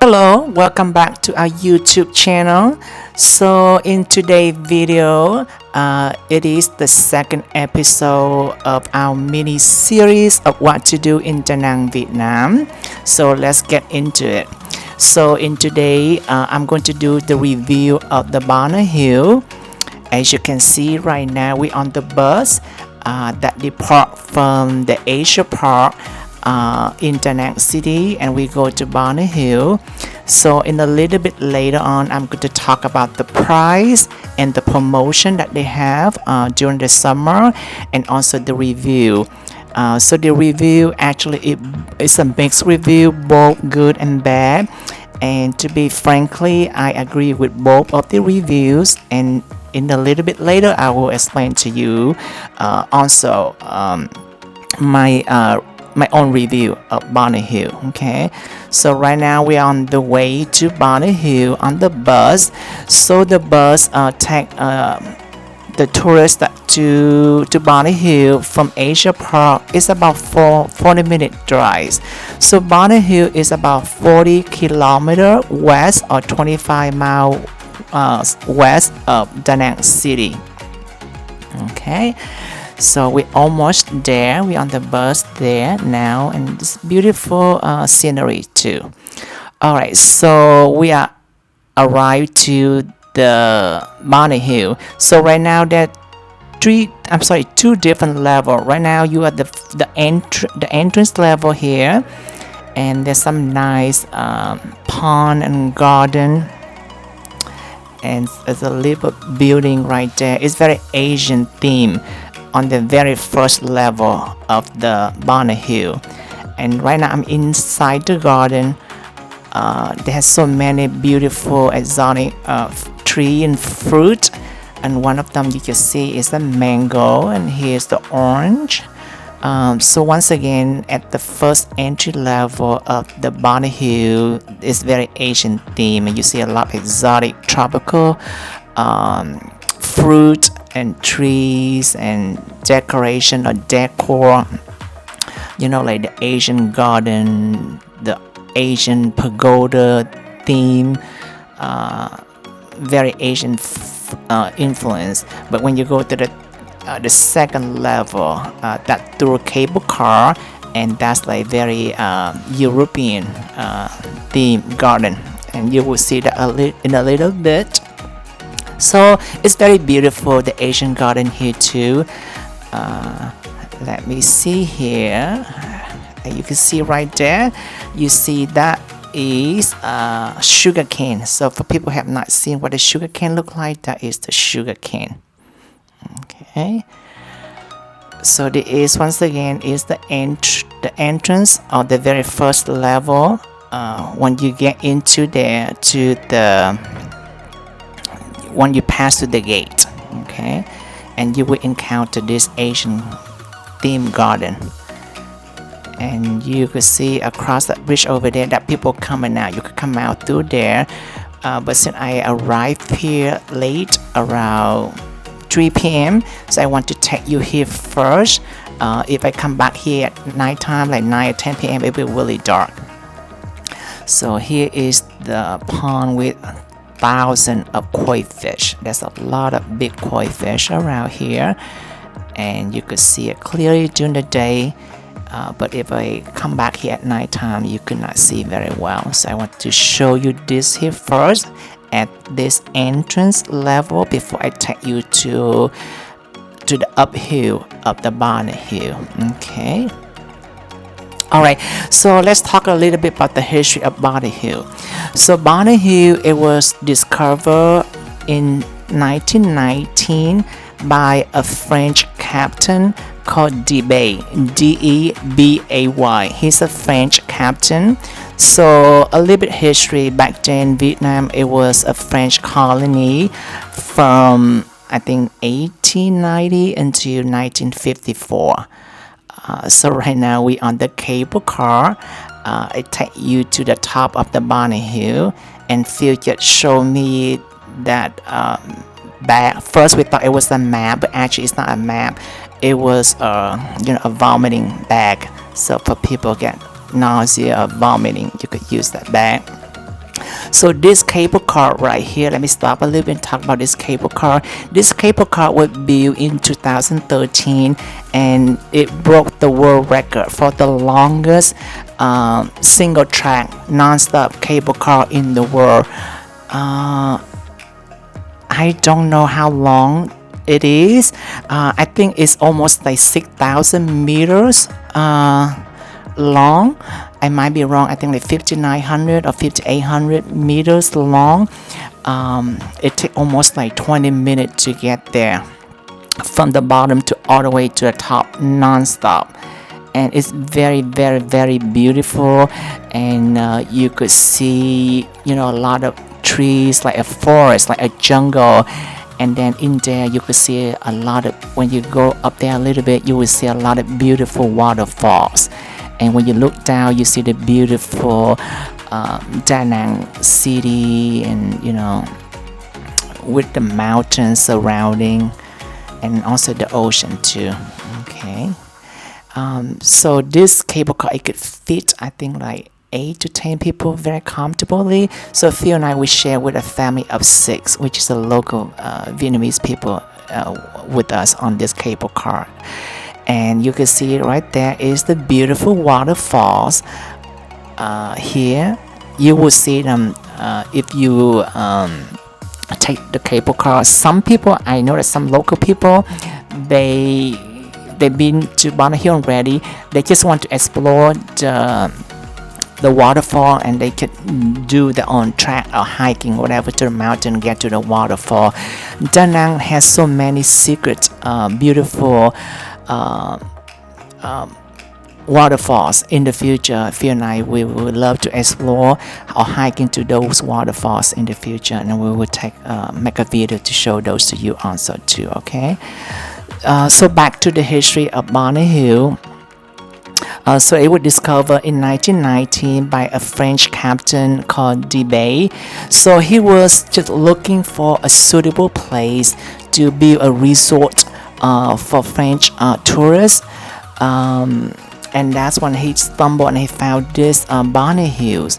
Hello, welcome back to our YouTube channel. So in today's video, it is the second episode of our mini series of what to do in Da Nang, Vietnam. So let's get into it. So in today, I'm going to do the review of the Bonner Hill. As you can see right now, we're on the bus that depart from the Asia Park in Da Nang City, and we go to Bonner Hill. So in a little bit later on, I'm going to talk about the price and the promotion that they have during the summer, and also the review. So the review actually it's a mixed review, both good and bad. And to be frankly, I agree with both of the reviews, and in a little bit later I will explain to you also my own review of Bonner Hill. Okay, so right now we are on the way to Bonner Hill on the bus. So the bus take the tourists to Bonner Hill from Asia Park. It's about 40-minute drive. So Bonner Hill is about 40 kilometer west or 25 mile west of Da Nang City. Okay, so we're almost there. We're on the bus there now, and it's beautiful scenery too. All right, so we are arrived to the Bonner Hill. So right now there are two different levels. Right now you are the entrance level here, and there's some nice pond and garden, and there's a little building right there. It's very Asian theme on the very first level of the Bonner Hill. And right now I'm inside the garden. There has so many beautiful exotic tree and fruit, and one of them you can see is the mango, and here's the orange. So once again, at the first entry level of the Bonner Hill, is very Asian theme, and you see a lot of exotic tropical fruit and trees and decoration or decor, like the Asian garden, the Asian pagoda theme, very Asian influence. But when you go to the second level, that through a cable car, and that's like very European theme garden, and you will see that in a little bit. So it's very beautiful, the Asian garden here too. Let me see here. You can see right there, you see that is sugar cane. So for people who have not seen what a sugar cane look like, that is the sugar cane. Okay, so there is, once again, is the entrance of the very first level. When you get into there when you pass through the gate, okay, and you will encounter this Asian theme garden, and you could see across that bridge over there that people coming out. You could come out through there, but since I arrived here late, around 3 p.m., so I want to take you here first. If I come back here at night time, like 9 or 10 p.m., it will be really dark. So here is the pond with thousands of koi fish. There's a lot of big koi fish around here, and you could see it clearly during the day, but if I come back here at night time, you could not see very well. So I want to show you this here first at this entrance level before I take you to the uphill of the Bonner Hill. Okay, all right, so let's talk a little bit about the history of Bonner Hill. So Bonner Hill, it was discovered in 1919 by a French captain called Debay, D-E-B-A-Y. He's a French captain. So a little bit history. Back then, Vietnam, it was a French colony from, I think, 1890 until 1954. So right now we on the cable car. I take you to the top of the Bonner Hill, and Phil just showed me that bag. First we thought it was a map, but actually it's not a map. It was a vomiting bag. So for people get nausea or vomiting, you could use that bag. So this cable car right here, let me stop a little bit and talk about this cable car. This cable car was built in 2013 and it broke the world record for the longest single track non-stop cable car in the world. I don't know how long it is. I think it's almost like 6,000 meters long. I might be wrong. I think like 5,900 or 5,800 meters long. It takes almost like 20 minutes to get there from the bottom to all the way to the top non-stop. And it's very, very, very beautiful. And you could see, a lot of trees, like a forest, like a jungle. And then in there you could see a lot of, when you go up there a little bit, you will see a lot of beautiful waterfalls. And when you look down, you see the beautiful Da Nang city, and with the mountains surrounding, and also the ocean too. Okay. So this cable car, it could fit, I think, like 8 to 10 people very comfortably. So Phil and I, we share with a family of 6, which is a local Vietnamese people with us on this cable car. And you can see right there is the beautiful waterfalls. Here you will see them if you take the cable car. Some people, I know that some local people, they've been to Bonner Hill already. They just want to explore the waterfall, and they could do their own track or hiking, whatever, to the mountain, get to the waterfall. Da Nang has so many secret, beautiful waterfalls. In the future, Phil and I, we would love to explore or hiking to those waterfalls in the future, and we will make a video to show those to you also too. Okay. So back to the history of Bonner Hill. So it was discovered in 1919 by a French captain called de Bay. So he was just looking for a suitable place to build a resort for French tourists. And that's when he stumbled and he found this Bonner Hills.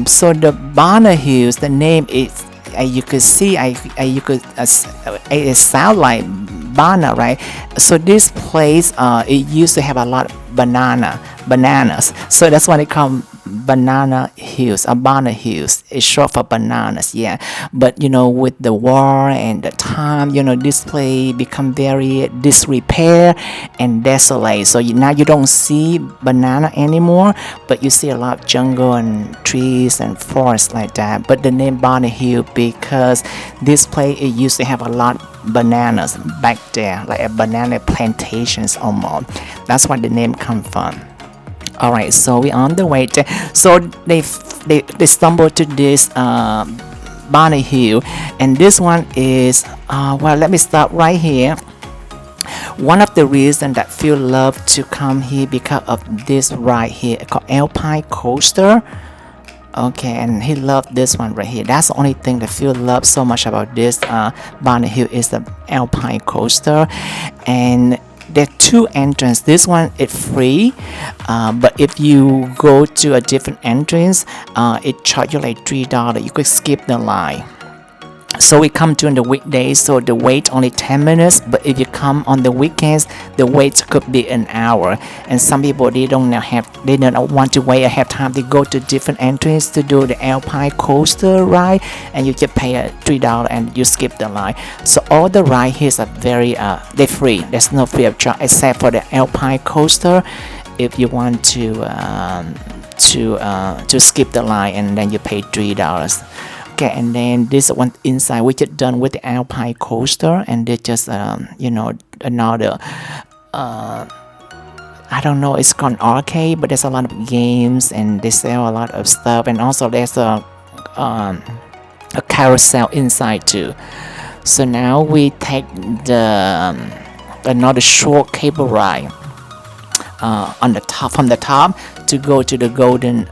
So the Bonner Hills, the name is, you could see, it sounds like banana, right? So this place, it used to have a lot of bananas. So that's why they call Banana Hills, or Bonner Hills. It's short for bananas, yeah. But with the war and the time, this place become very disrepair and desolate. So now you don't see banana anymore, but you see a lot of jungle and trees and forests like that. But the name Bonner Hill because this place, it used to have a lot of bananas back there, like a banana plantations almost. That's where the name come from. All right, so we're on the way there. So they stumbled to this Bonner Hill, and this one is well, let me stop right here. One of the reasons that Phil loved to come here because of this ride here called Alpine Coaster. Okay, and he loved this one right here. That's the only thing that Phil loved so much about this Bonner Hill is the Alpine Coaster. And there are 2 entrances. This one is free, but if you go to a different entrance, it charges you like $3. You could skip the line. So we come during the weekdays, so the wait only 10 minutes. But if you come on the weekends, the wait could be an hour. And some people, they don't want to wait. Have time to go to different entrances to do the Alpine Coaster ride, and you just pay $3 and you skip the line. So all the ride here are very they're free. There's no free of charge except for the Alpine Coaster. If you want to skip the line, and then you pay $3. Okay, and then this one inside, we just done with the Alpine Coaster, and they just another I don't know, it's called arcade, but there's a lot of games and they sell a lot of stuff, and also there's a carousel inside too. So now we take the another short cable ride on the top, from the top, to go to the Golden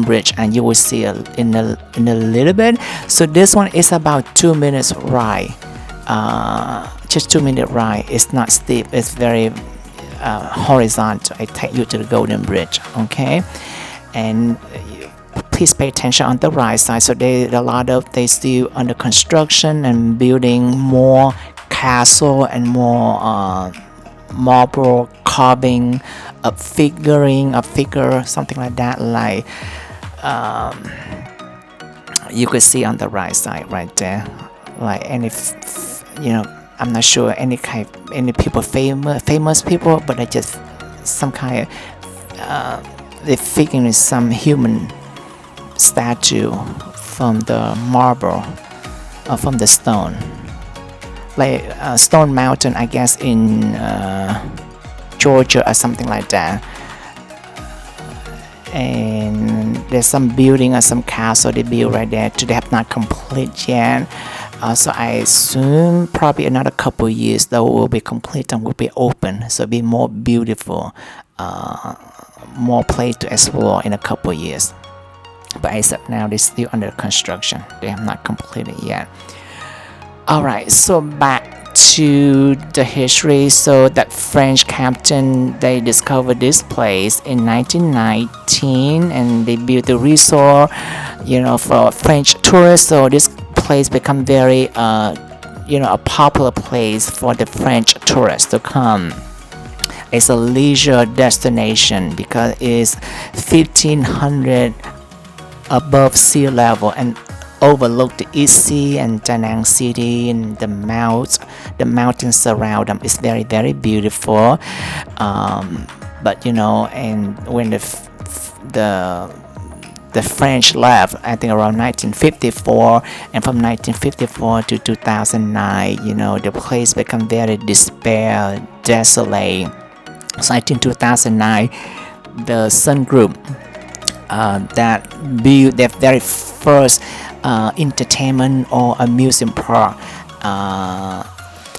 Bridge, and you will see in a little bit. So this one is about 2 minutes ride, just 2 minute ride. It's not steep, it's very horizontal. I take you to the Golden Bridge, okay? And please pay attention on the right side. So they still under construction and building more castle and more marble carving, a figure, something like that. Like you could see on the right side right there, like I'm not sure any people famous people, but I just some kind of they figuring some human statue from the marble or from the stone, like Stone Mountain, I guess in Georgia or something like that. And there's some building or some castle they build right there. They have not complete yet. So I assume probably another couple years that will be complete and will be open. So be more beautiful, more place to explore in a couple years. But except now they're still under construction. They have not completed yet. Alright, so back to the history. So that French captain, they discovered this place in 1919 and they built a resort, for French tourists. So this place become very a popular place for the French tourists to come. It's a leisure destination because it's 1500 above sea level and overlook the East Sea and Da Nang City, and the mountains surround them. It's very, very beautiful. But and when the French left, I think around 1954, and from 1954 to 2009, the place became very despair, desolate. So I think 2009, the Sun Group that built their very first entertainment or amusement park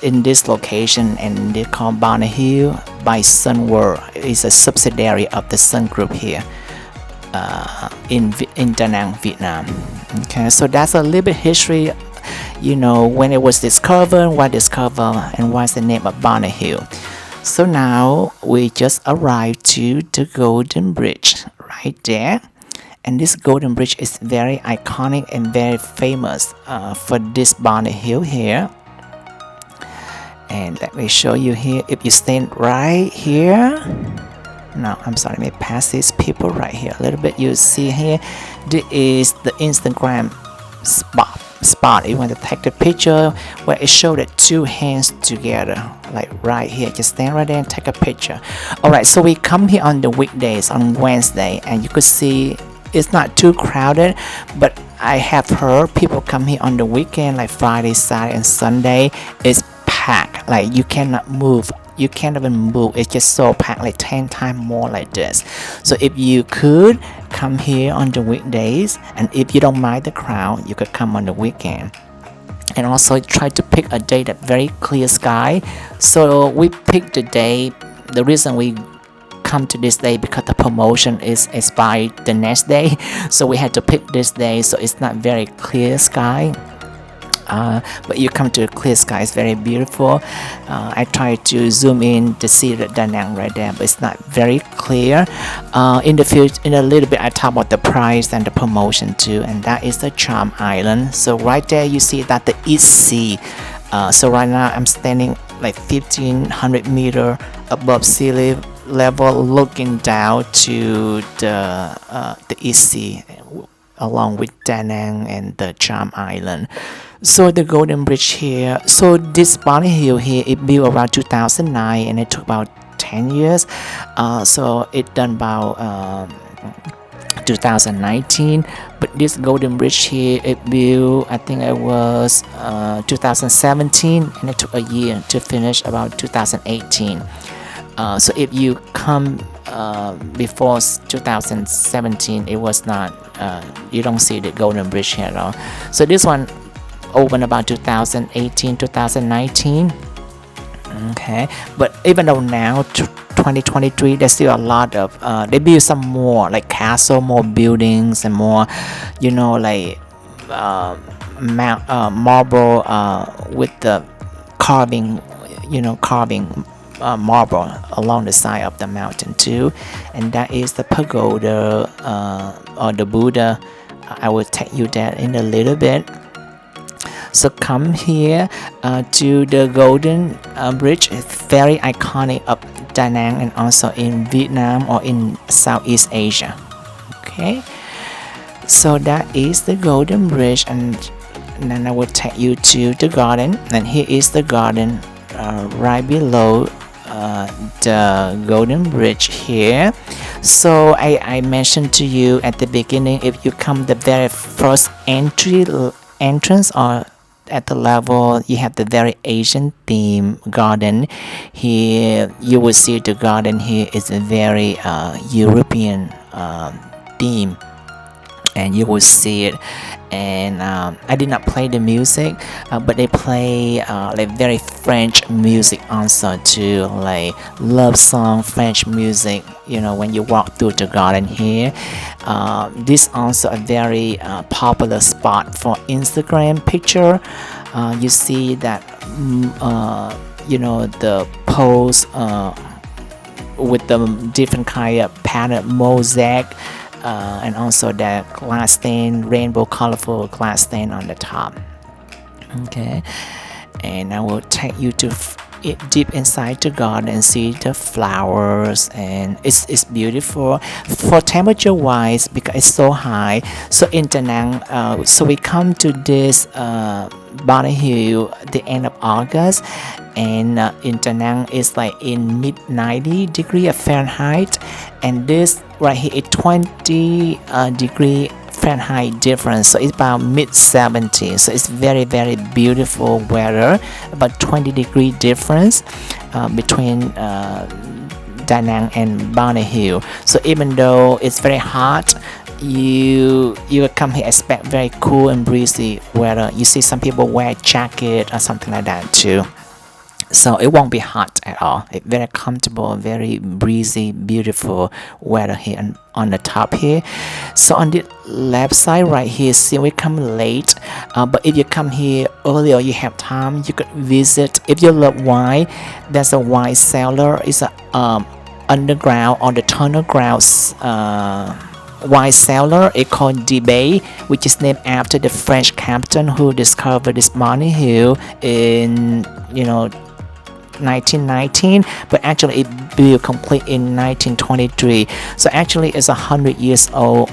in this location, and they call Bonnet Hill by Sun World. It's a subsidiary of the Sun Group here in Da Nang, Vietnam. Okay, so that's a little bit history, when it was discovered, why discovered, and what's the name of Bonnet Hill. So now we just arrived to the Golden Bridge right there. And this Golden Bridge is very iconic and very famous for this Bonnet Hill here. And let me show you here. If you stand right here, no, I'm sorry, let me pass these people right here a little bit. You see here, this is the Instagram spot. You want to take the picture where it showed the two hands together, like right here. Just stand right there and take a picture. Alright, so we come here on the weekdays, on Wednesday, and you could see it's not too crowded, but I have heard people come here on the weekend, like Friday, Saturday, and Sunday. It's packed, like you cannot move. You can't even move. It's just so packed, like 10 times more like this. So if you could come here on the weekdays, and if you don't mind the crowd, you could come on the weekend. And also try to pick a day that very clear sky. So we picked the day. The reason we come to this day because the promotion is expired the next day. So we had to pick this day. So it's not very clear sky. But you come to a clear sky, it's very beautiful. I try to zoom in to see the Da Nang right there, but it's not very clear. In the future, in a little bit, I talk about the price and the promotion too, and that is the Charm Island. So right there, you see that the East Sea. So right now, I'm standing like 1500 meter above sea level, looking down to the East Sea, along with Da Nang and the Charm Island. So the Golden Bridge here, so this Bonnet Hill here, it built around 2009 and it took about 10 years. So it done about 2019. But this Golden Bridge here, it built, I think it was 2017, and it took a year to finish, about 2018. So if you come before 2017, it was not, you don't see the Golden Bridge here at all. So this one opened about 2018, 2019. Okay, but even though now 2023, there's still a lot of they build some more like castle, more buildings, and more, like marble with the carving, marble along the side of the mountain too, and that is the pagoda or the Buddha. I will take you there in a little bit. So come here to the Golden Bridge. It's very iconic of Da Nang and also in Vietnam or in Southeast Asia. Okay, so that is the Golden Bridge, and then I will take you to the garden, and here is the garden right below the Golden Bridge here. So I mentioned to you at the beginning, if you come the very first entrance or at the level, you have the very Asian theme garden. Here you will see the garden here is a very European theme, and you will see it. And I did not play the music, but they play like very French music also too, like love song French music, you know, when you walk through the garden here. This also a very popular spot for Instagram picture. You see that you know, the pose with the different kind of pattern mosaic, and also the glass stain, rainbow colorful glass stain on the top. Okay, and I will take you to deep inside the garden and see the flowers, and it's beautiful. For temperature wise, because it's so high, so in Da Nang, so we come to this Bonny Hill the end of August, and in Da Nang it's like in mid 90 degree of Fahrenheit, and this right here is 20 degree Fahrenheit difference, so it's about mid 70s. So it's very beautiful weather, about 20 degree difference between Da Nang and Bonny Hill. So even though it's very hot, you come here expect very cool and breezy weather. You see some people wear jacket or something like that too. So it won't be hot at all. It's very comfortable, very breezy, beautiful weather here on the top here. So on the left side right here, see we come late, but if you come here earlier, you have time, you could visit. If you love wine, there's a wine cellar. It's a underground or the tunnel grounds wine cellar. It's called De Bay, which is named after the French captain who discovered this Bonny Hill in 1919, but actually it built complete in 1923. So actually it's 100 years old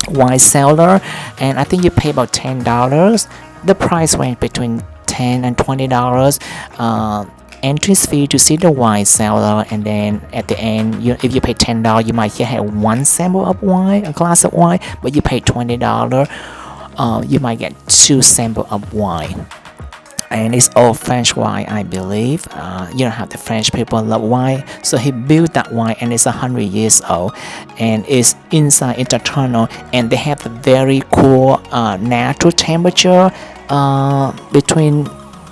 wine cellar, and I think you pay about $10. The price range between $10 and $20 entry fee to see the wine cellar, and then at the end, if you pay $10, you might have one sample of wine, a glass of wine, but you pay $20, you might get two samples of wine. And it's all French wine, I believe. You know how the French people love wine, so he built that wine, and it's 100 years old, and it's inside in the tunnel, and they have a very cool natural temperature between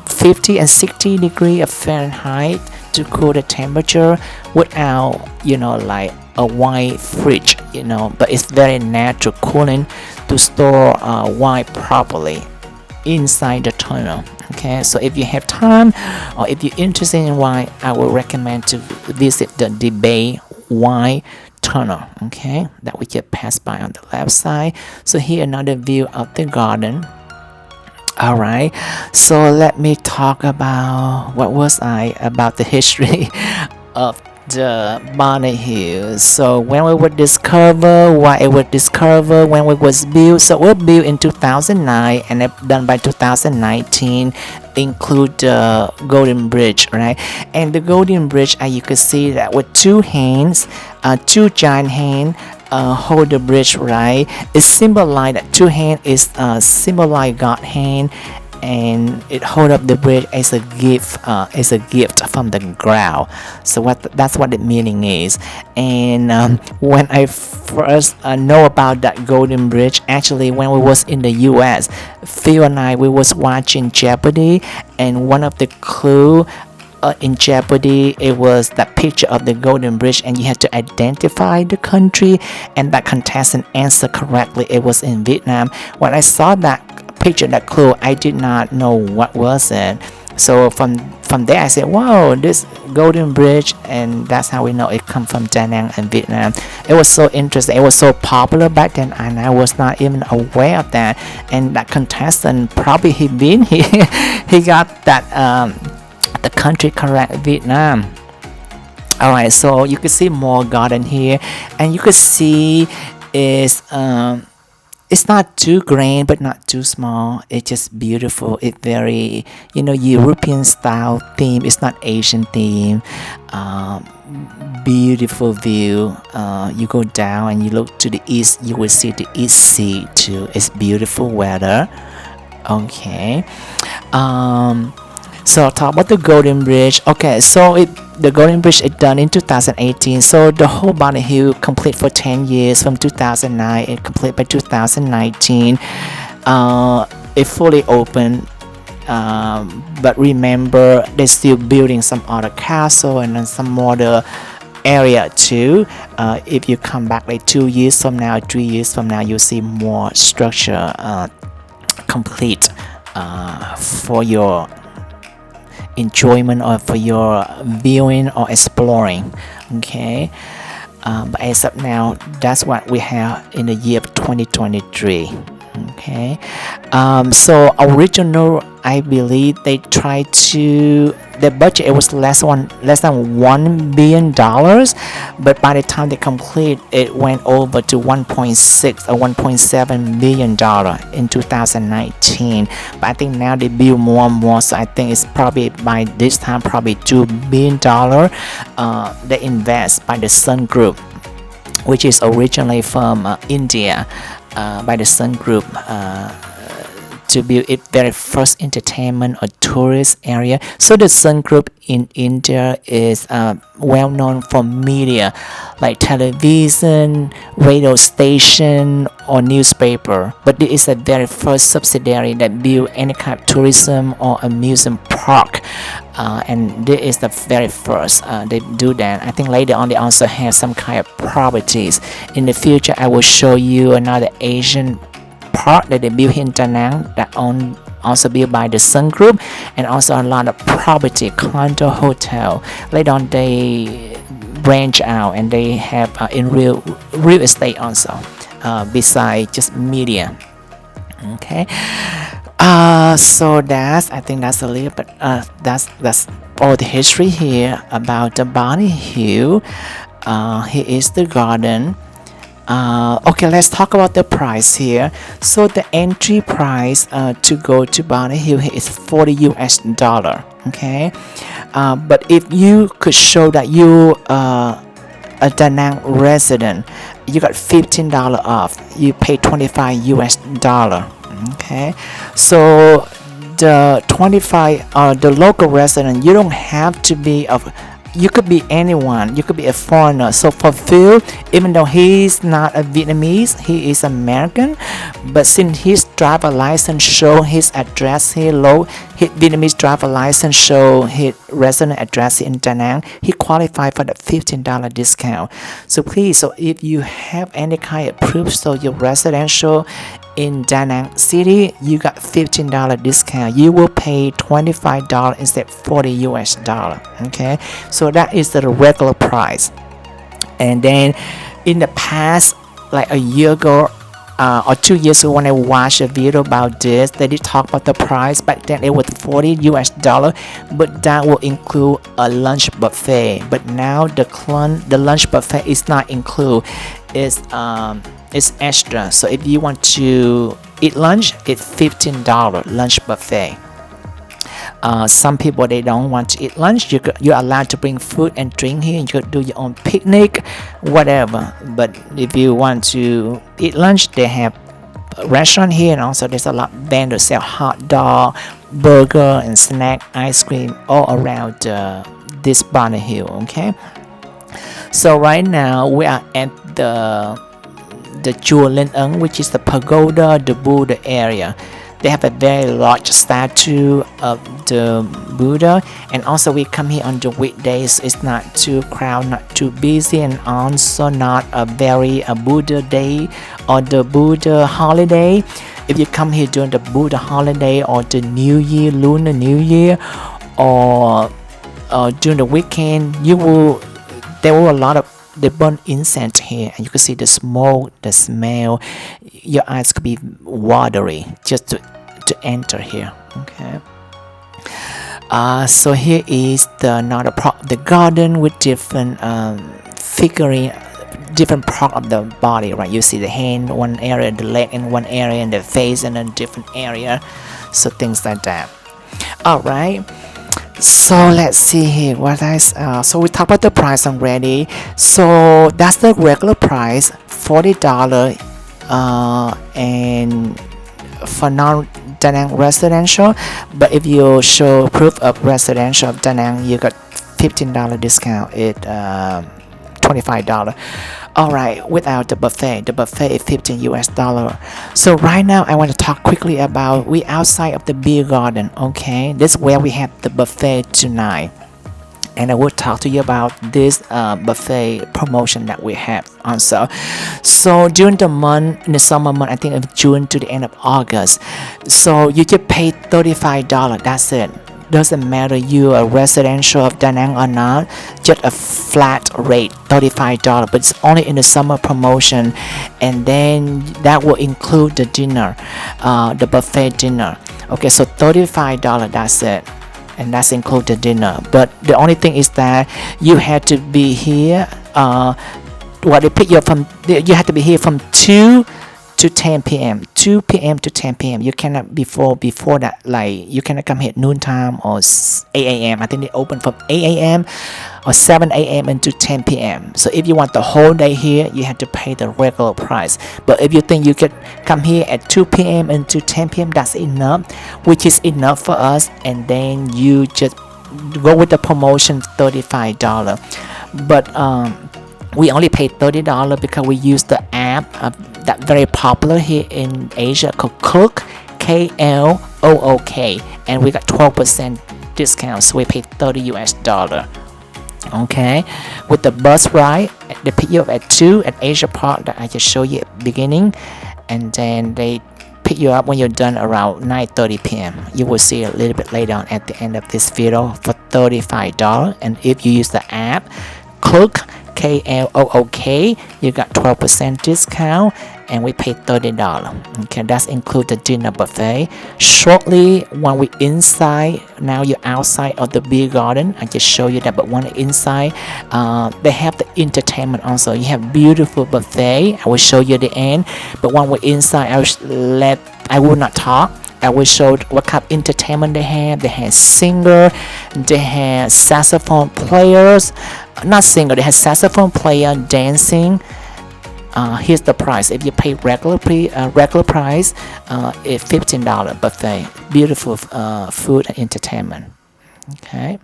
50 and 60 degrees of Fahrenheit to cool the temperature without like a wine fridge, but it's very natural cooling to store wine properly inside the tunnel. Okay, so if you have time or if you're interested in wine, I would recommend to visit the De Bay wine tunnel. Okay, that we just passed by on the left side. So here another view of the garden. All right, so let me talk about about the history of the Bonny Hill. So when we were discovered, why it was discovered, when it was built. So it was built in 2009 and it done by 2019, include the Golden Bridge, right? And the Golden Bridge, you can see that with two hands, two giant hands hold the bridge, right? It symbolize that two hand is symbolize God hand, and it hold up the bridge as a gift from the ground. So that's what the meaning is. And when I first know about that Golden Bridge, actually when we was in the US, Phil and I, we was watching Jeopardy, and one of the clue in Jeopardy, it was that picture of the Golden Bridge, and you had to identify the country, and that contestant answered correctly. It was in Vietnam. When I saw that picture, that clue, I did not know what was it. So from there I said, wow, this Golden Bridge, and that's how we know it come from Da Nang and Vietnam. It was so interesting, it was so popular back then, and I was not even aware of that. And that contestant, probably he been here he got that the country correct, Vietnam. Alright, so you can see more garden here, and you can see is it's not too grand but not too small. It's just beautiful. It's very, European style theme. It's not Asian theme. Beautiful view. You go down and you look to the east, you will see the East Sea too. It's beautiful weather. Okay. So talk about the Golden Bridge. Okay, so the Golden Bridge is done in 2018. So the whole Bonnet Hill complete for 10 years from 2009. It complete by 2019. It fully open. But remember, they're still building some other castle and then some other area too. If you come back like 2 years from now, 3 years from now, you'll see more structure complete for your enjoyment or for your viewing or exploring. Okay, but as of now, that's what we have in the year of 2023. Okay, so original, I believe they tried to, the budget, it was less than $1 billion, but by the time they complete, it went over to 1.6 or 1.7 billion dollar in 2019. But I think now they build more and more, so I think it's probably by this time probably $2 billion they invest by the Sun Group, which is originally from India, by the Sun Group, to build its very first entertainment or tourist area. So the Sun Group in India is well known for media like television, radio station, or newspaper. But this is the very first subsidiary that build any kind of tourism or amusement park. And this is the very first they do that. I think later on they also have some kind of properties. In the future, I will show you another Asian park that they built in Da Nang that also built by the Sun Group, and also a lot of property, condo, hotel. Later on they branch out and they have in real estate also, besides just media. Okay, so I think that's a little bit that's all the history here about the Bonnet Hill. Here is the garden. Okay, let's talk about the price here. So the entry price to go to Bonnet Hill is $40. Okay, but if you could show that you a Da Nang resident, you got $15 off. You pay $25. Okay, so the 25 the local resident, you don't have to be of, you could be anyone, you could be a foreigner. So for Phil, even though he's not a Vietnamese, he is American, but since his driver license show his address here, his Vietnamese driver license show his resident address in Da Nang, he qualified for the $15 discount. So please, so if you have any kind of proof, so your residential in Da Nang City, you got $15 discount. You will pay $25 instead $40. Okay, so that is the regular price. And then in the past, like a year ago or 2 years ago, when I watched a video about this, they did talk about the price. Back then it was $40, but that will include a lunch buffet. But now the lunch buffet is not included. It's extra. So if you want to eat lunch, it's $15 lunch buffet. Some people, they don't want to eat lunch. You're allowed to bring food and drink here. You could do your own picnic, whatever. But if you want to eat lunch, they have a restaurant here, and also there's a lot of vendors sell hot dog, burger, and snack, ice cream all around this Bonnet Hill. Okay. So right now we are at the Chùa Linh Ấn, which is the pagoda, the Buddha area. They have a very large statue of the Buddha, and also we come here on the weekdays. It's not too crowded, not too busy, and also not a Buddha day or the Buddha holiday. If you come here during the Buddha holiday or the New Year, Lunar New Year, or during the weekend, there were a lot of they burn incense here, and you can see the smoke, the smell. Your eyes could be watery just to enter here. Okay. So here is the garden with different figurine, different part of the body, right? You see the hand one area, the leg in one area, and the face in a different area. So things like that. All right. So let's see here what else. So we talked about the price already. So that's the regular price, $40, and for non-Da Nang residential. But if you show proof of residential of Da Nang, you got $15 discount. $25. Alright, without the buffet is $15 US. So right now I want to talk quickly about we outside of the beer garden. Okay, this is where we have the buffet tonight, and I will talk to you about this buffet promotion that we have also. So during the month, in the summer month, I think of June to the end of August, so you just pay $35. That's it. Doesn't matter you are residential of Da Nang or not, just a flat rate, $35. But it's only in the summer promotion, and then that will include the dinner, the buffet dinner. Okay, so $35, that's it, and that's include the dinner. But the only thing is that you have to be here. They pick you from. You have to be here from 2 to 10 p.m. 2 p.m. to 10 p.m. You cannot before that. Like you cannot come here at noontime or 8 a.m. I think they open from 8 a.m. or 7 a.m. into 10 p.m. So if you want the whole day here, you have to pay the regular price. But if you think you could come here at 2 p.m. into 10 p.m., that's enough, which is enough for us. And then you just go with the promotion, $35. But we only pay $30 because we use the app that very popular here in Asia called Klook, KLOOK, and we got 12% discount, so we pay $30 US. Okay, with the bus ride, they pick you up at 2 at Asia Park that I just showed you at the beginning, and then they pick you up when you're done around 9:30 p.m. You will see a little bit later on at the end of this video for $35. And if you use the app Klook, KLOOK, you got 12% discount, and we pay $30. Okay, that's include the dinner buffet. Shortly, when we inside, now you're outside of the beer garden. I just show you that, but when inside, they have the entertainment also. You have beautiful buffet. I will show you the end, but when we're inside, I will not talk. I will show what kind of entertainment they have. They have singer, they have saxophone players, not singer, they have saxophone player dancing. Here's the price. If you pay regular price, it's $15 buffet. Beautiful food and entertainment. Okay.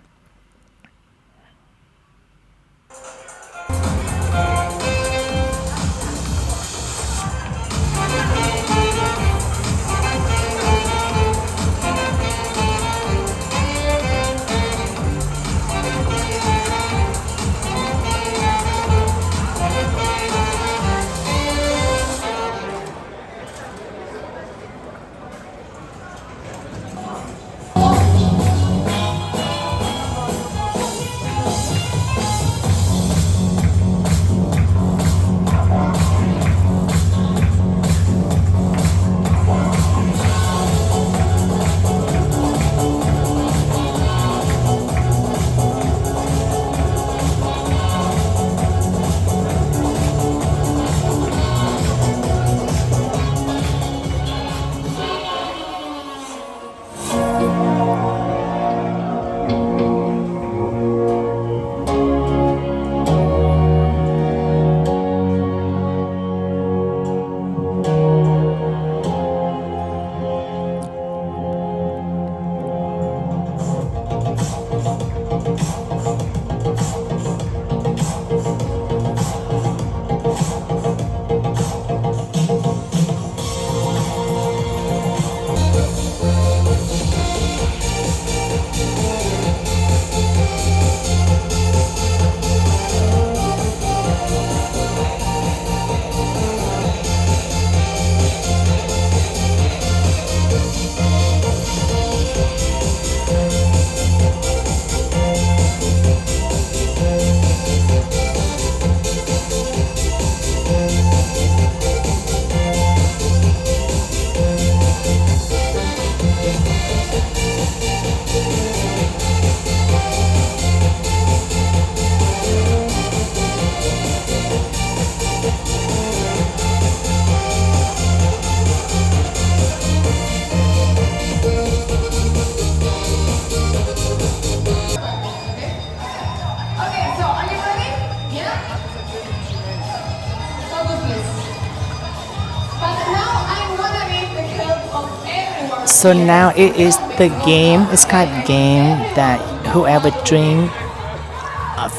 So now it is the game. It's kind of game that whoever drink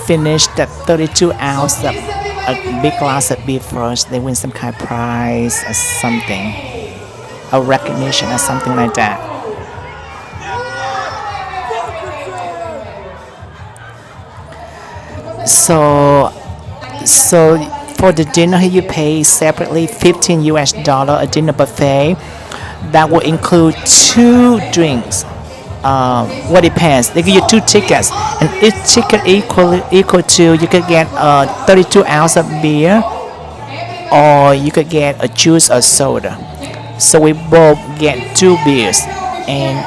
finish that 32 ounce of a big glass of beer first, they win some kind of prize or something, a recognition or something like that. So so for the dinner here you pay separately $15 a dinner buffet that will include two drinks. What depends. They give you two tickets, and each ticket equal to you could get a 32 ounce of beer, or you could get a juice or soda. So we both get two beers, and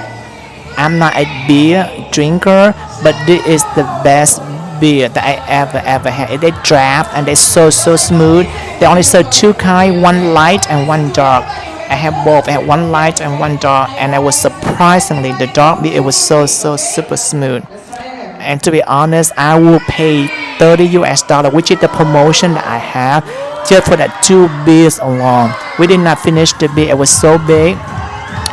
I'm not a beer drinker, but this is the best beer that I ever had. They draft and they're so smooth. They only serve two kind, one light and one dark. I have both. I had one light and one dark, and I was surprisingly the dark beer. It was so super smooth. And to be honest, I will pay $30, which is the promotion that I have, just for that two beers alone. We did not finish the beer. It was so big.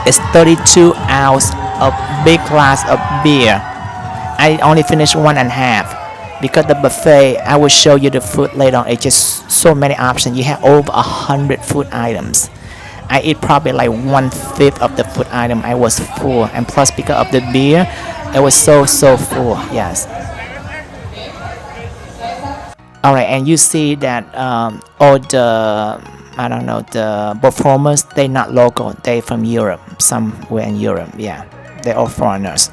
It's 32 ounce of big glass of beer. I only finished one and a half because the buffet. I will show you the food later on. It's just so many options. You have over 100 food items. I eat probably like 1/5 of the food item. I was full, and plus because of the beer, it was so full. Yes. All right, and you see that all the I don't know the performers. They're not local. They from Europe, somewhere in Europe. Yeah, they're all foreigners.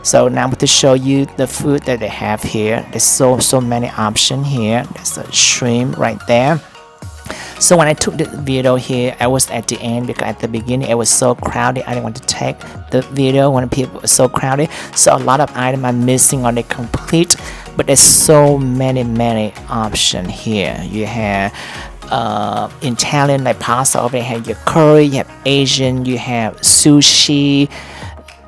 So now I'm going to show you the food that they have here. There's so many options here. There's a shrimp right there. So when I took the video here, I was at the end because at the beginning it was so crowded. I didn't want to take the video when people were so crowded. So a lot of items are missing or they complete. But there's so many options here. You have Italian like pasta over there. You have your curry. You have Asian. You have sushi.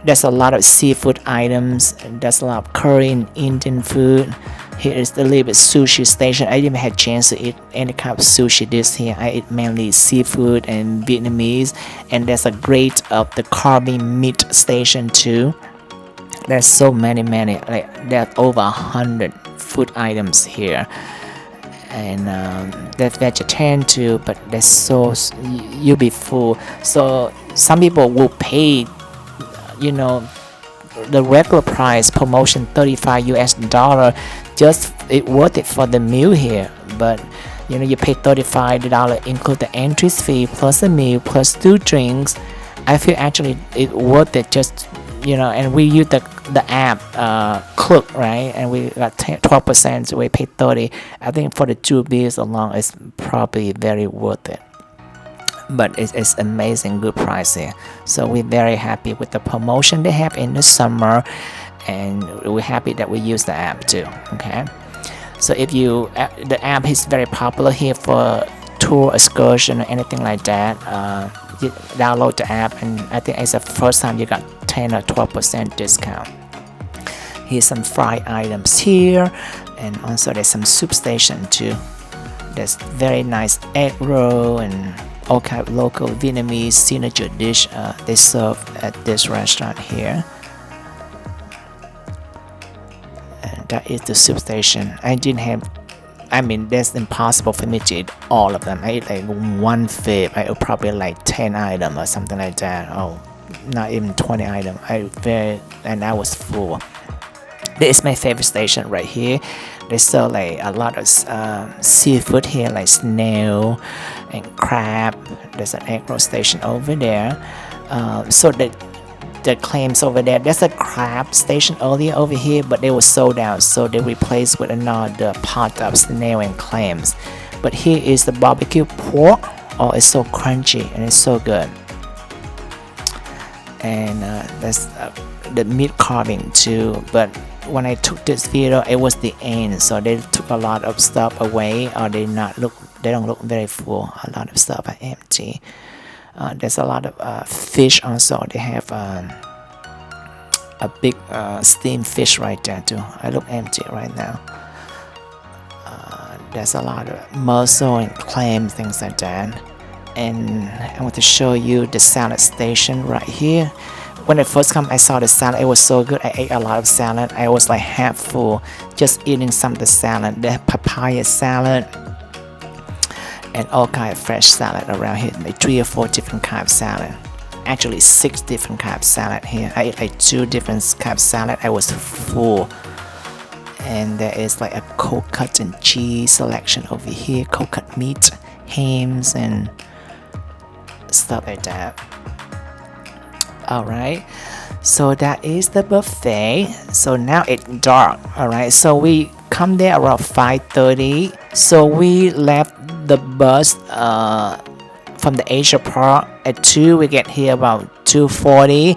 There's a lot of seafood items. There's a lot of Korean, Indian food. Here is the little bit sushi station. I didn't have a chance to eat any kind of sushi dish here. I eat mainly seafood and Vietnamese. And there's a great of the carving meat station too. There's so many. Like there's over 100 food items here. And there's vegetarian too, but there's you'll be full. So some people will pay, the regular price promotion $35 just it worth it for the meal here. But you pay $35 include the entrance fee plus the meal plus two drinks. I feel actually it worth it just and we use the app Klook, right, and we got 12%, so we pay 30. I think for the two beers alone it's probably very worth it. But it's amazing good price here. So we're very happy with the promotion they have in the summer, and we're happy that we use the app too. Okay, so if the app is very popular here for tour excursion or anything like that. You download the app, and I think it's the first time you got 10 or 12% discount. Here's some fried items here, and also there's some soup station too. There's very nice egg roll and all kind of local Vietnamese signature dish they serve at this restaurant here. And that is the soup station. That's impossible for me to eat all of them. I eat like 1/5. I eat probably like 10 items or something like that. Oh, not even 20 items. And I was full. This is my favorite station right here. They sell like a lot of seafood here, like snail and crab. There's an egg roll station over there. So the claims over there's a crab station earlier over here, but they were sold out, so they replaced with another pot of snail and clams. But here is the barbecue pork. Oh, it's so crunchy and it's so good. And there's the meat carving too, but when I took this video it was the end, so they took a lot of stuff away, or they don't look very full. A lot of stuff are empty. There's a lot of fish also. They have a big steamed fish right there too. I look empty right now. There's a lot of mussel and clam, things like that. And I want to show you the salad station right here. When I first come, I saw the salad. It was so good. I ate a lot of salad. I was like half full just eating some of the salad. The papaya salad and all kind of fresh salad around here. Like 3 or 4 different kind of salad. Actually 6 different kind of salad here. I ate like 2 different kind of salad. I was full. And there is like a cold cut and cheese selection over here. Cold cut meat, hams, and stuff like that. Alright, so that is the buffet. So now it's dark. Alright, so we come there around 5:30. So we left the bus from the Asia Park at 2. We get here about 2:40,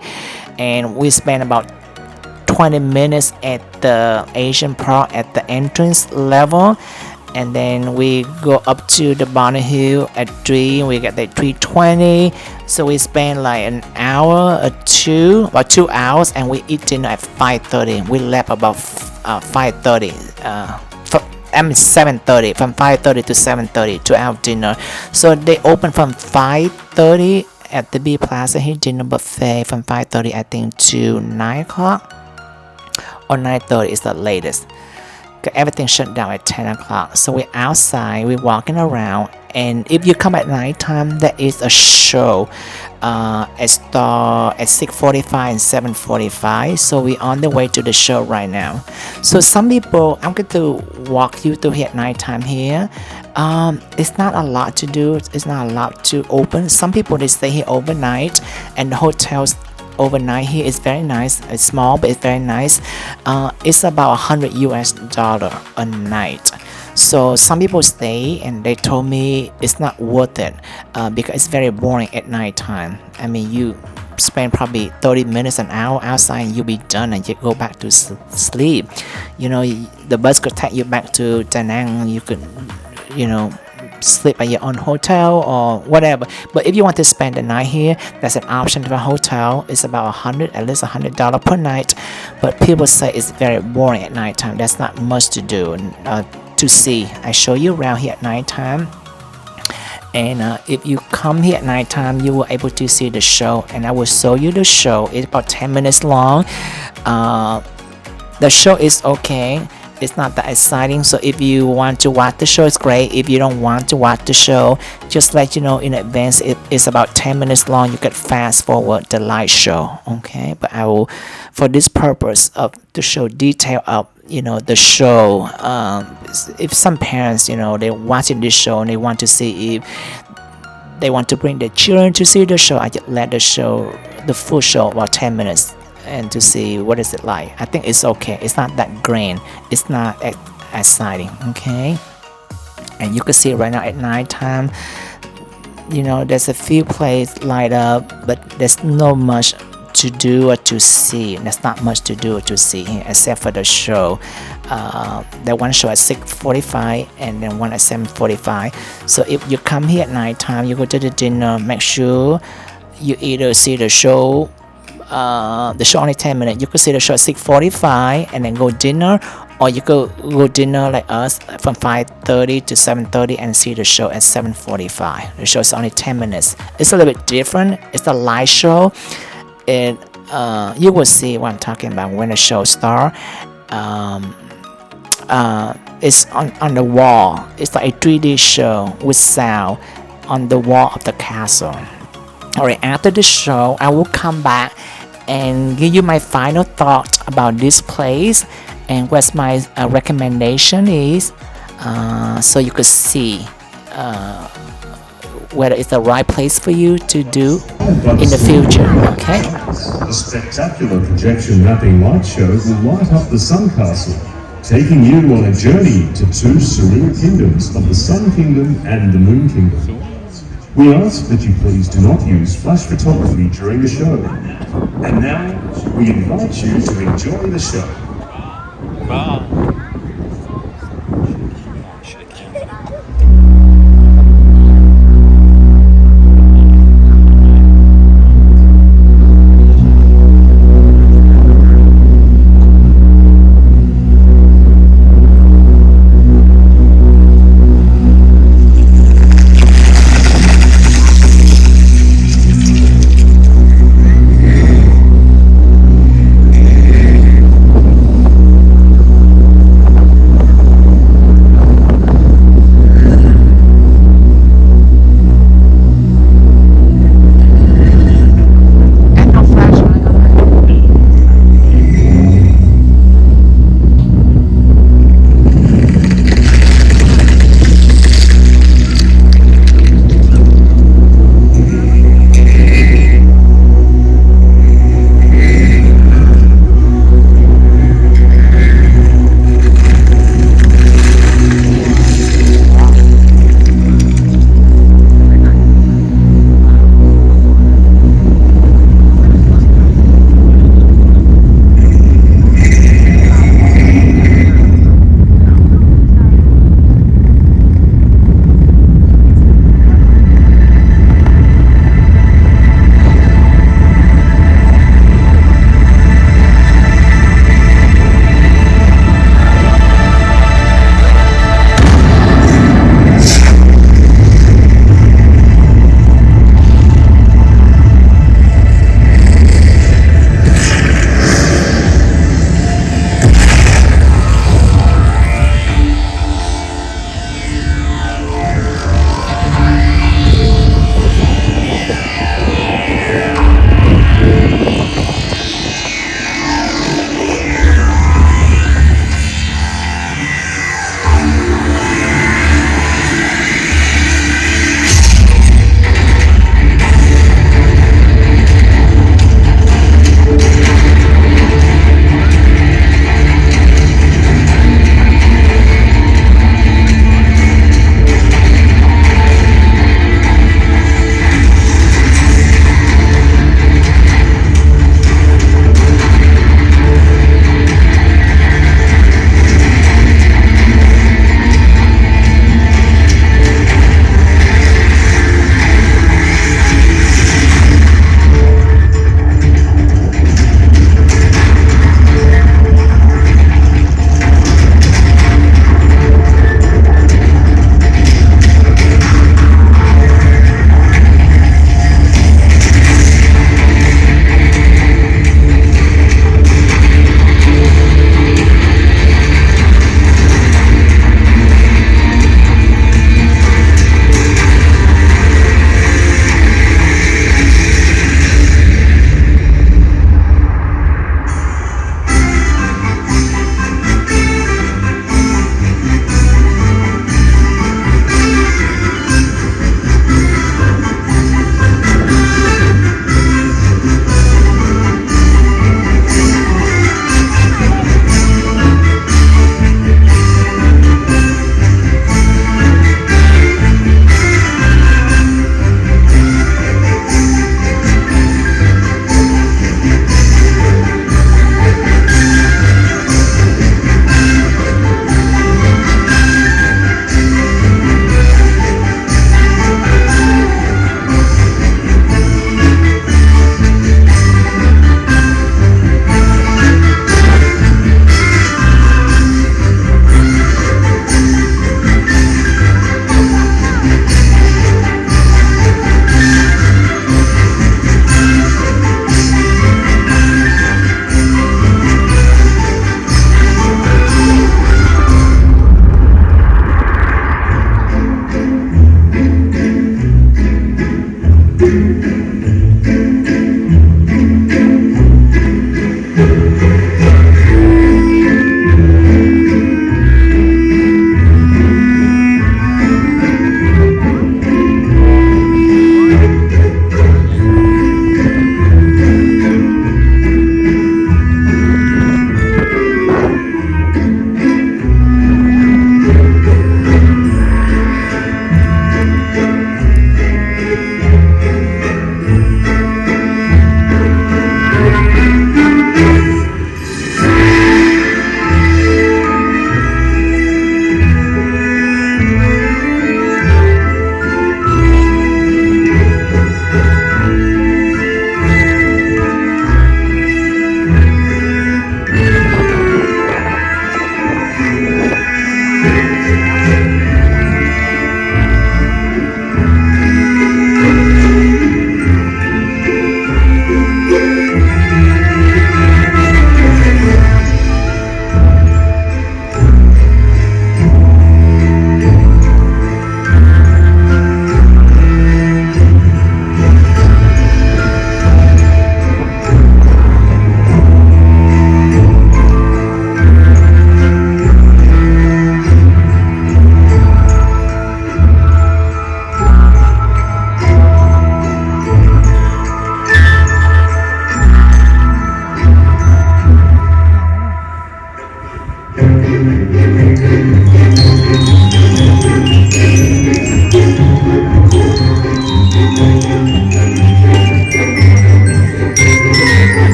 and we spend about 20 minutes at the Asian Park at the entrance level. And then we go up to the Bonnet Hill at 3. We get there 3:20. So we spend like an hour or 2, about 2 hours, and we eat dinner at 5:30. We left about 5:30. I mean 7:30. From 5:30 to 7:30 to our dinner. So they open from 5:30 at the B Plaza here, dinner buffet from 5:30 I think to 9 o'clock or 9:30 is the latest. Everything shut down at 10 o'clock. So we're outside, we're walking around, and if you come at night time, there is a show at 6:45 and 7:45. So we're on the way to the show right now. So some people, I'm going to walk you through here at night time here. It's not a lot to do. It's not a lot to open. Some people, they stay here overnight, and the hotels overnight here is very nice. It's small, but it's very nice. It's about $100 US a night. So some people stay, and they told me it's not worth it because it's very boring at night time. I mean, you spend probably 30 minutes, an hour outside, and you'll be done, and you go back to sleep. You know, the bus could take you back to Da Nang. You could, you know, sleep at your own hotel or whatever. But if you want to spend the night here, there's an option for a hotel. It's about at least $100 per night. But people say it's very boring at nighttime. There's not much to do to see. I show you around here at nighttime. And if you come here at nighttime, you will able to see the show. And I will show you the show. It's about 10 minutes long. The show is okay. It's not that exciting, so if you want to watch the show, it's great. If you don't want to watch the show, just let you know in advance. It's about 10 minutes long. You can fast forward the live show, okay? But I will, for this purpose of to show detail of, you know, the show. If some parents, you know, they're watching this show and they want to see if they want to bring their children to see the show, I just let the show, the full show, about 10 minutes. And to see what is it like. I think it's okay. It's not that grand. It's not exciting, okay? And you can see right now at night time, you know, there's a few places light up, but there's no much to do or to see. There's not much to do or to see here except for the show. The one show at 6:45 and then one at 7:45. So if you come here at night time, you go to the dinner, make sure you either see the show only 10 minutes. You could see the show at 6:45 and then go dinner, or you could go dinner like us from 5:30 to 7:30 and see the show at 7:45. The show is only 10 minutes. It's a little bit different. It's a live show. And you will see what I'm talking about when the show starts. It's on the wall. It's like a 3D show with sound on the wall of the castle. Alright, after the show, I will come back and give you my final thoughts about this place and what my recommendation is, so you could see whether it's the right place for you to do in the future. Okay. The spectacular projection mapping light show will light up the Sun Castle, taking you on a journey to 2 surreal kingdoms of the Sun Kingdom and the Moon Kingdom. We ask that you please do not use flash photography during the show. And now, we invite you to enjoy the show. Bye.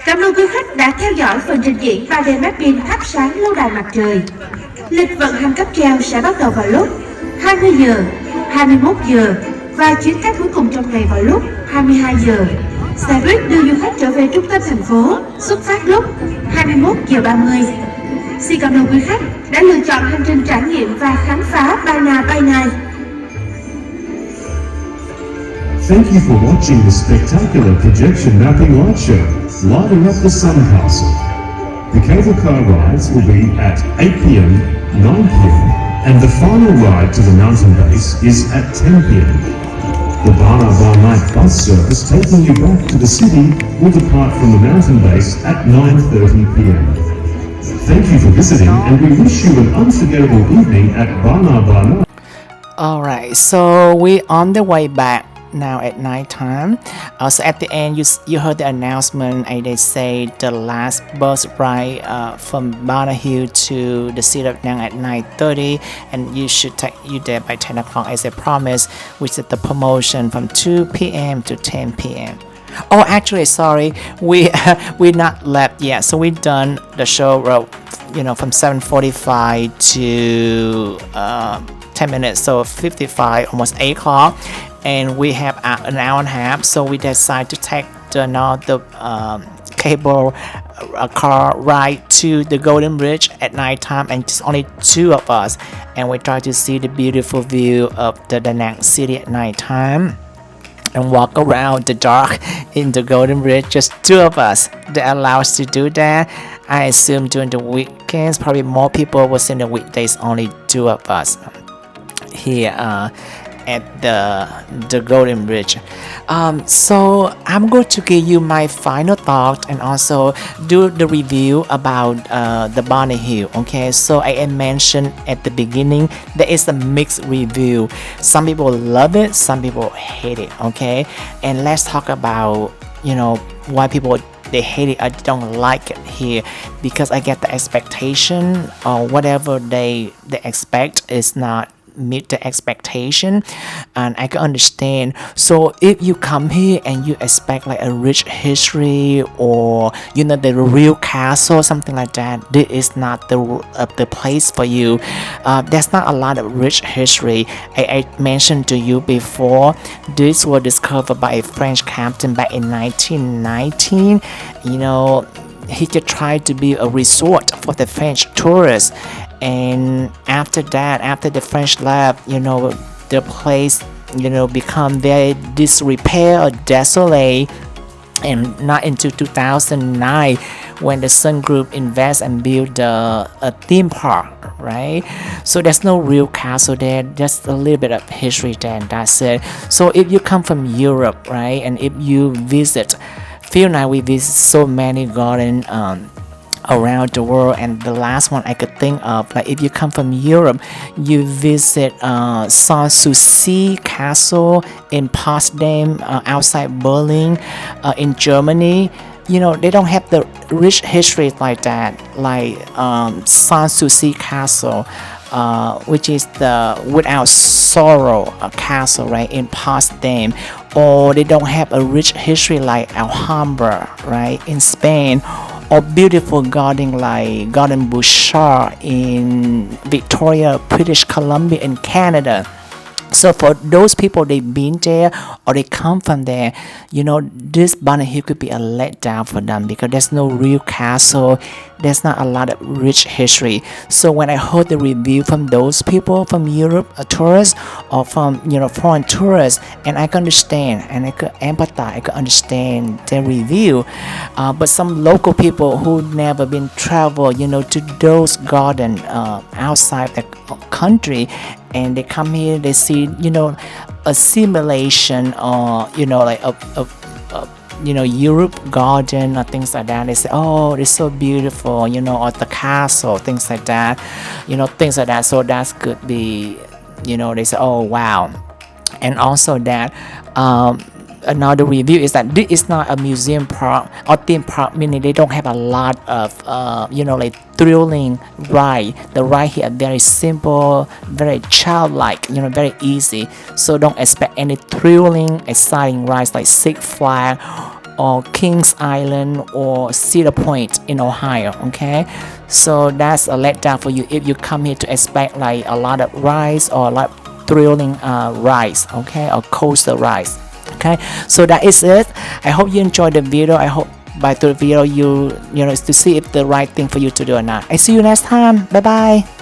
Cảm ơn quý khách đã theo dõi phần trình diễn 3D mapping thắp sáng lâu đài mặt trời. Lịch vận hành cáp treo sẽ bắt đầu vào lúc 20 giờ, 21 giờ và chuyến khách cuối cùng trong ngày vào lúc 22 giờ. Xe buýt đưa du khách trở về trung tâm thành phố xuất phát lúc 21 giờ 30. Xin cảm ơn quý khách đã lựa chọn hành trình trải nghiệm và khám phá Bana by Night. Thank you for watching the spectacular projection mapping light show, lighting up the Sun Castle. The cable car rides will be at 8 p.m., 9 p.m., and the final ride to the mountain base is at 10 p.m. The Bana by Night bus service taking you back to the city will depart from the mountain base at 9:30 p.m. Thank you for visiting, and we wish you an unforgettable evening at Bana by Night. Alright, so we on the way back now at night time. So at the end, you heard the announcement, and they say the last bus ride from Bana Hill to the city of Nang at 9:30, and you should take you there by 10 o'clock as I promised, which is the promotion from 2 p.m. to 10 p.m. Oh, actually, sorry, we not left yet. So we done the show, from 7:45 to 10 minutes, so 55, almost 8 o'clock, and we have an hour and a half. So we decide to take the cable car ride to the Golden Bridge at night time, and just only 2 of us, and we try to see the beautiful view of the Da Nang city at night time and walk around the dark in the Golden Bridge. Just 2 of us. They allow us to do that. I assume during the weekends probably more people was in the weekdays, only 2 of us here at the Golden Bridge. So I'm going to give you my final thought and also do the review about the Bana Hill. Okay, so I mentioned at the beginning there is a mixed review. Some people love it, some people hate it. Okay, and let's talk about why people they hate it. I don't like it here because I get the expectation or whatever they expect is not meet the expectation, and I can understand. So if you come here and you expect like a rich history or the real castle, something like that, this is not the place for you. There's not a lot of rich history. I mentioned to you before, this was discovered by a French captain back in 1919. He just tried to be a resort for the French tourists. And after that, after the French left, the place, become very disrepair or desolate. And not until 2009 when the Sun Group invest and build a theme park, right? So there's no real castle there, just a little bit of history there, and that's it. So if you come from Europe, right, and if you visit, Phil and I, we visit so many gardens around the world, and the last one I could think of, like if you come from Europe, you visit Sanssouci Castle in Potsdam, outside Berlin, in Germany. They don't have the rich history like that, like Sanssouci Castle, which is the Without Sorrow castle, right, in Potsdam. Or they don't have a rich history like Alhambra, right, in Spain, or beautiful garden like Garden Bouchard in Victoria, British Columbia in Canada. So for those people, they've been there or they come from there, this Bana Hill could be a letdown for them because there's no real castle. There's not a lot of rich history. So when I heard the review from those people from Europe, tourists, or from foreign tourists, and I can understand and I could empathize, I could understand their review. But some local people who never been travel, to those gardens outside the country, and they come here, they see a simulation or like a Europe garden or things like that. They say, oh, it's so beautiful, or the castle, things like that, things like that. So that could be, they say, oh wow. And also that another review is that this is not a museum park or theme park, meaning they don't have a lot of like thrilling ride. The ride here are very simple, very childlike, very easy. So don't expect any thrilling, exciting rides like Six Flags or Kings Island or Cedar Point in Ohio. Okay, so that's a letdown for you if you come here to expect like a lot of rides or like thrilling rides, okay, or coaster rides. Okay, so that is it. I hope you enjoyed the video. I hope by the video you know to see if the right thing for you to do or not. I see you next time. Bye bye.